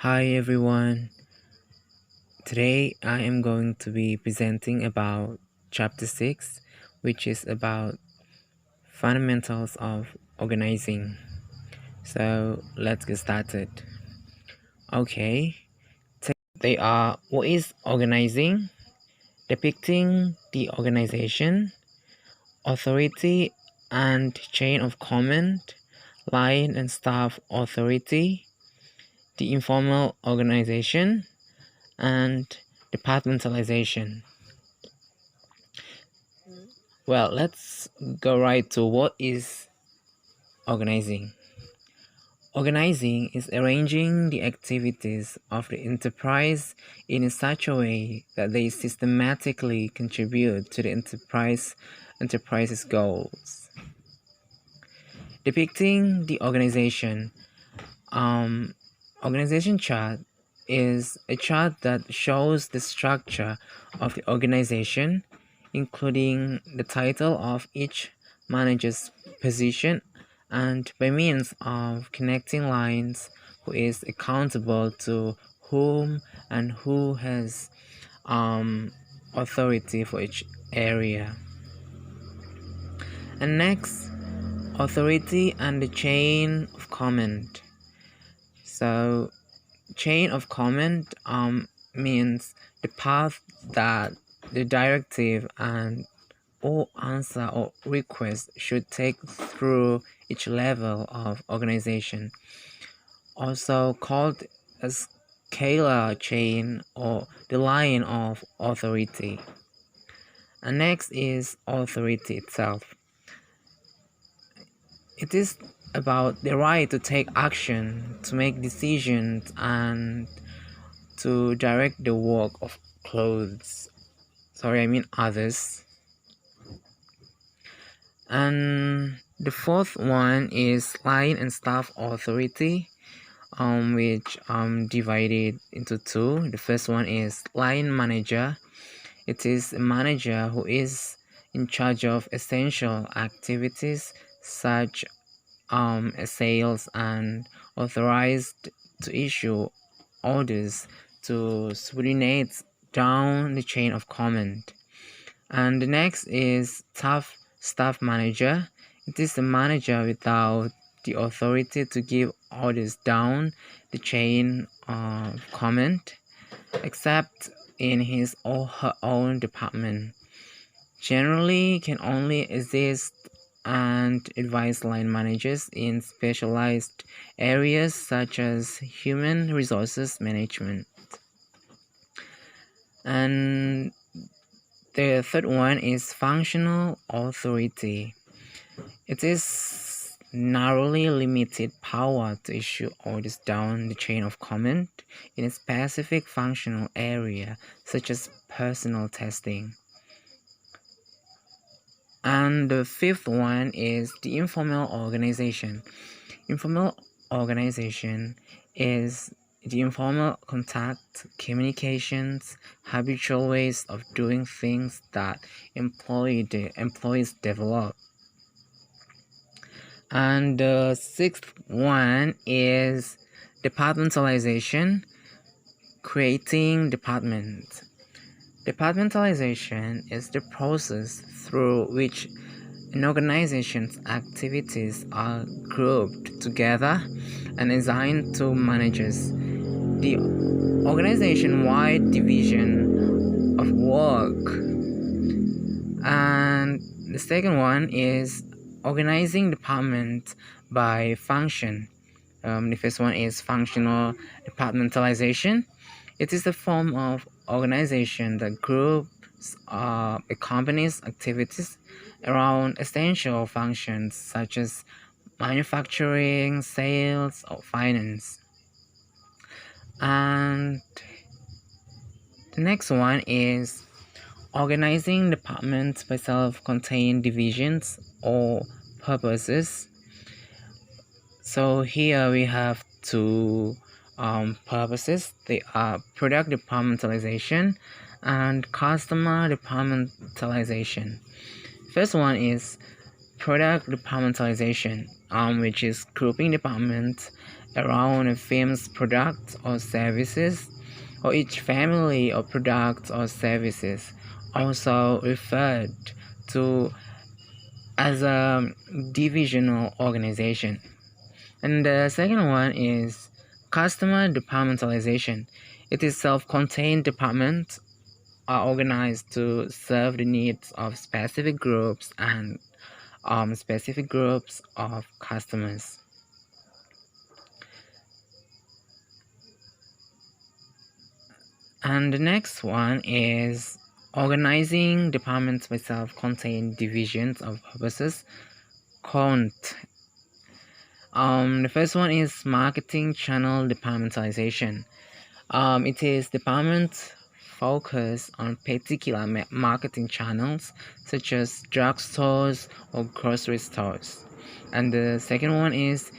Hi everyone. Today I am going to be presenting about chapter 6, which is about fundamentals of organizing. So let's get started. Okay. They are what is organizing, depicting the organization, authority and chain of command, line and staff authority, the informal organization, and departmentalization. Well, let's go right to what is organizing. Organizing is arranging the activities of the enterprise in such a way that they systematically contribute to the enterprise's goals. Depicting the organization. Organization chart is a chart that shows the structure of the organization, including the title of each manager's position, and by means of connecting lines, who is accountable to whom and who has authority for each area. And next, authority and the chain of command. So chain of command means the path that the directive and all answer or request should take through each level of organization, also called a scalar chain or the line of authority. And next is authority itself. It is about the right to take action, to make decisions, and to direct the work of others. And the fourth one is line and staff authority, which divided into two. The first one is line manager. It is a manager who is in charge of essential activities such as sales and authorized to issue orders to subordinates down the chain of command. And the next is staff manager. It is the manager without the authority to give orders down the chain of command, except in his or her own department. Generally can only assist and advise line managers in specialized areas such as human resources management. And the third one is functional authority. It is narrowly limited power to issue orders down the chain of command in a specific functional area, such as personnel testing. And the fifth one is the informal organization. Informal organization is the informal contact, communications, habitual ways of doing things that employees develop. And the sixth one is departmentalization, creating departments. Departmentalization is the process through which an organization's activities are grouped together and assigned to managers. The organization-wide division of work. And the second one is organizing department by function. The first one is functional departmentalization. It is a form of organization that groups a company's activities around essential functions such as manufacturing, sales, or finance. And the next one is organizing departments by self-contained divisions or purposes. So here we have two purposes. They are product departmentalization and customer departmentalization. First one is product departmentalization. which is grouping departments around a firm's products or services, or each family of products or services, also referred to as a divisional organization. And the second one is customer departmentalization. It is self-contained departments are organized to serve the needs of specific groups and specific groups of customers. And the next one is organizing departments by self-contained divisions of purposes. Count. The first one is marketing channel departmentalization. It is departments focus on particular marketing channels such as drugstores or grocery stores. And the second one is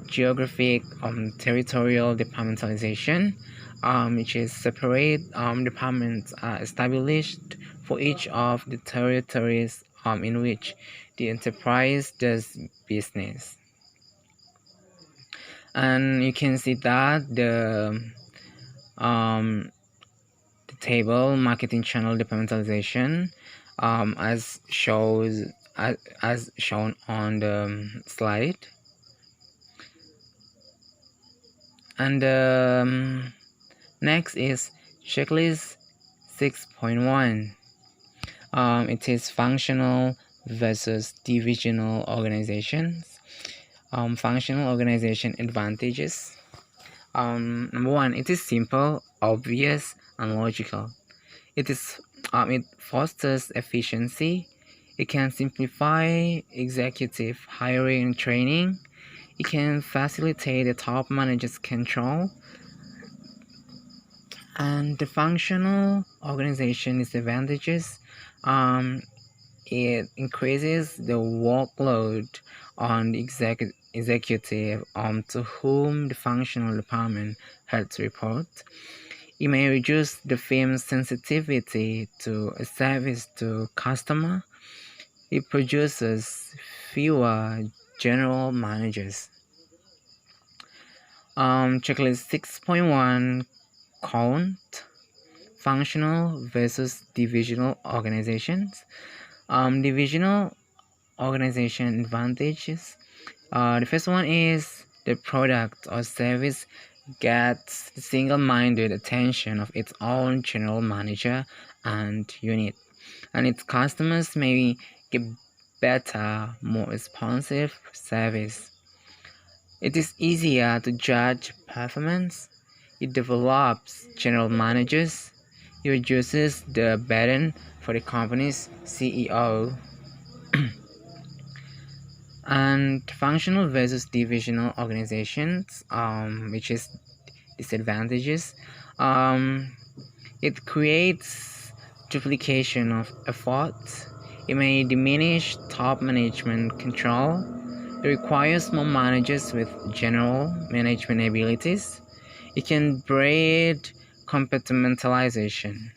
geographic territorial departmentalization, which is separate departments are established for each of the territories in which the enterprise does business. And you can see that the table marketing channel departmentalization as shown on the slide. And next is checklist 6.1. It is functional versus divisional organizations. Functional organization advantages. Number one, it is simple, obvious, and logical. It fosters efficiency. It can simplify executive hiring and training. It can facilitate the top manager's control. And the functional organization disadvantages. It increases the workload on the executive to whom the functional department had to report. It may reduce the firm's sensitivity to a service to customer. It produces fewer general managers. Checklist 6.1 count functional versus divisional organizations. Divisional organization advantages. The first one is the product or service gets the single-minded attention of its own general manager and unit, and its customers may get better, more responsive service. It is easier to judge performance. It develops general managers. It reduces the burden for the company's CEO. And functional versus divisional organizations, which is disadvantages. It creates duplication of effort. It may diminish top management control. It requires more managers with general management abilities. It can breed compartmentalization.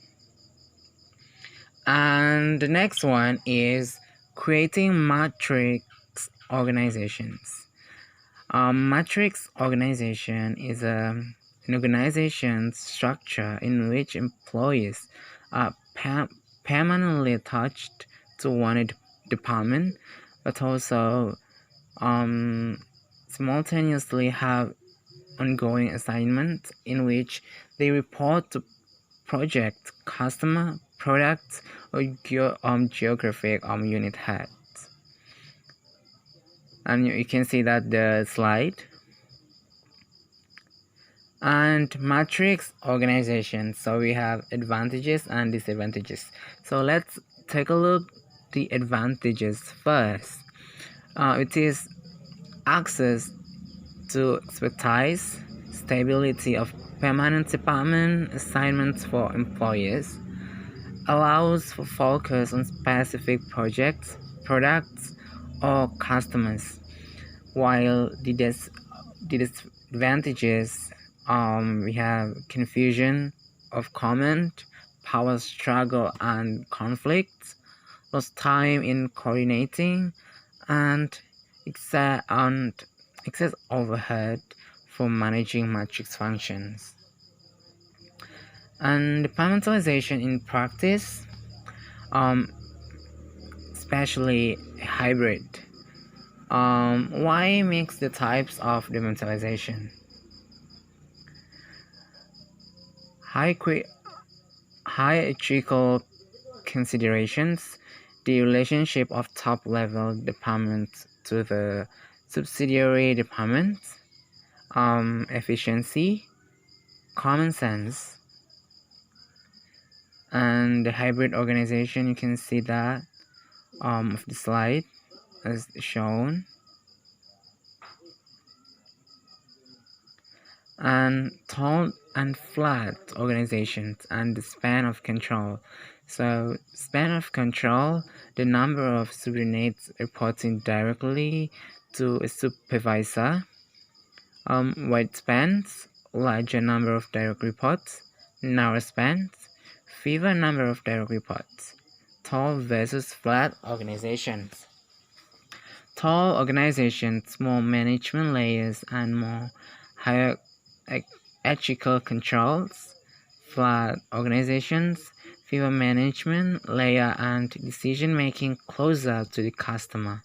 And the next one is creating matrix organizations. Matrix organization is an organization structure in which employees are permanently attached to one department, but also simultaneously have ongoing assignments in which they report to project, customer, products, or geographic unit heads. And you can see that the slide. And matrix organization. So we have advantages and disadvantages. So let's take a look the advantages first. It is access to expertise, stability of permanent department assignments for employees, allows for focus on specific projects, products, or customers, while the disadvantages, we have confusion of comment, power struggle and conflicts, lost time in coordinating, and and excess overhead for managing matrix functions. And departmentalization in practice, especially hybrid. Why mix the types of departmentalization? Hierarchical considerations, the relationship of top-level departments to the subsidiary departments, efficiency, common sense, and the hybrid organization. You can see that of the slide as shown, and tall and flat organizations and the span of control. So span of control, the number of subordinates reporting directly to a supervisor. Wide spans, larger number of direct reports. Narrow spans, fewer number of direct reports. Tall versus flat organizations. Tall organizations, more management layers and more hierarchical controls. Flat organizations, fewer management layer and decision making closer to the customer.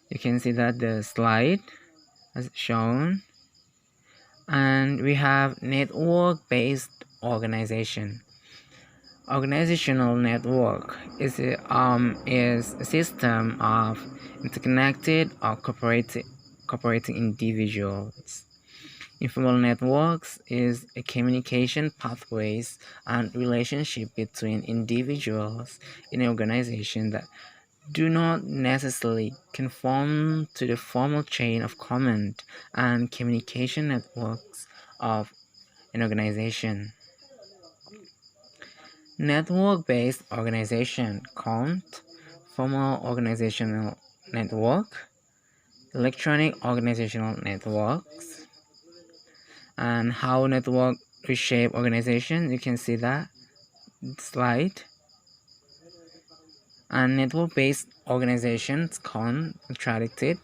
You can see that the slide as shown. And we have network-based organization. Organizational network is a system of interconnected or cooperating individuals. Informal networks is a communication pathways and relationship between individuals in an organization that do not necessarily conform to the formal chain of command and communication networks of an organization. Network-based organization count, formal organizational network, electronic organizational networks, and how network reshape organization. You can see that slide. And network-based organizations contradicted.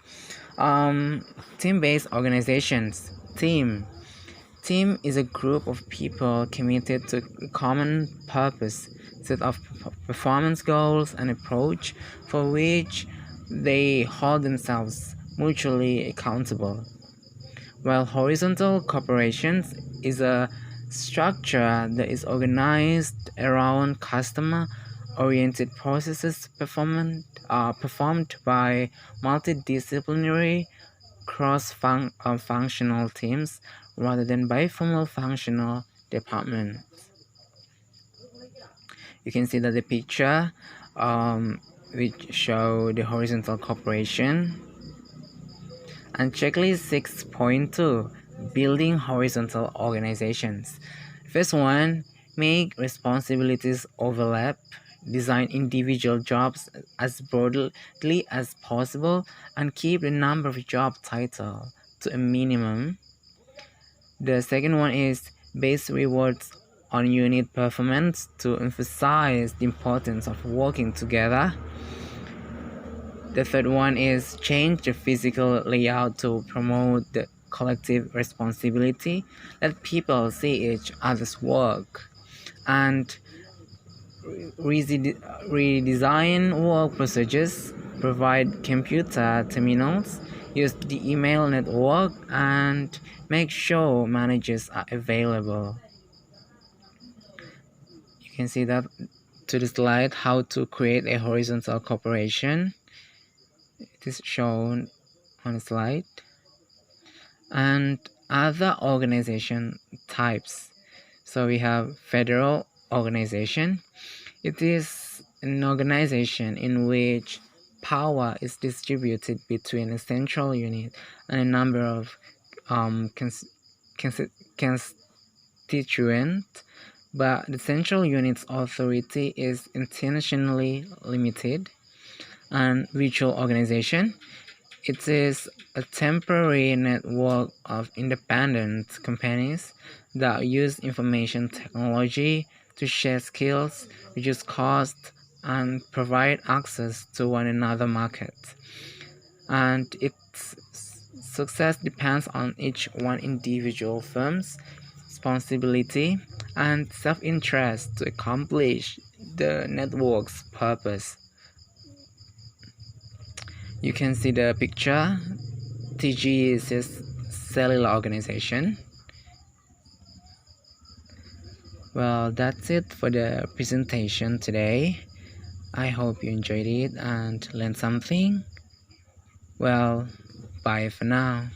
Team-based organizations. Team is a group of people committed to a common purpose, set of performance goals and approach for which they hold themselves mutually accountable. While horizontal corporations is a structure that is organized around customer-oriented processes performed by multidisciplinary cross-functional teams rather than by formal functional departments. You can see that the picture which show the horizontal corporation. And checklist 6.2, building horizontal organizations. First one, make responsibilities overlap, design individual jobs as broadly as possible, and keep the number of job titles to a minimum. The second one is base rewards on unit performance to emphasize the importance of working together. The third one is change the physical layout to promote the collective responsibility. Let people see each other's work. And redesign work procedures, provide computer terminals, use the email network, and make sure managers are available. You can see that to the slide how to create a horizontal corporation. It is shown on the slide. And other organization types. So we have federal organization. It is an organization in which power is distributed between a central unit and a number of constituents, but the central unit's authority is intentionally limited. And virtual organization, it is a temporary network of independent companies that use information technology to share skills, reduce costs, and provide access to one another market. and its success depends on each one individual firm's responsibility and self-interest to accomplish the network's purpose. You can see the picture. TG is a cellular organization. Well, that's it for the presentation today. I hope you enjoyed it and learned something. Well, bye for now.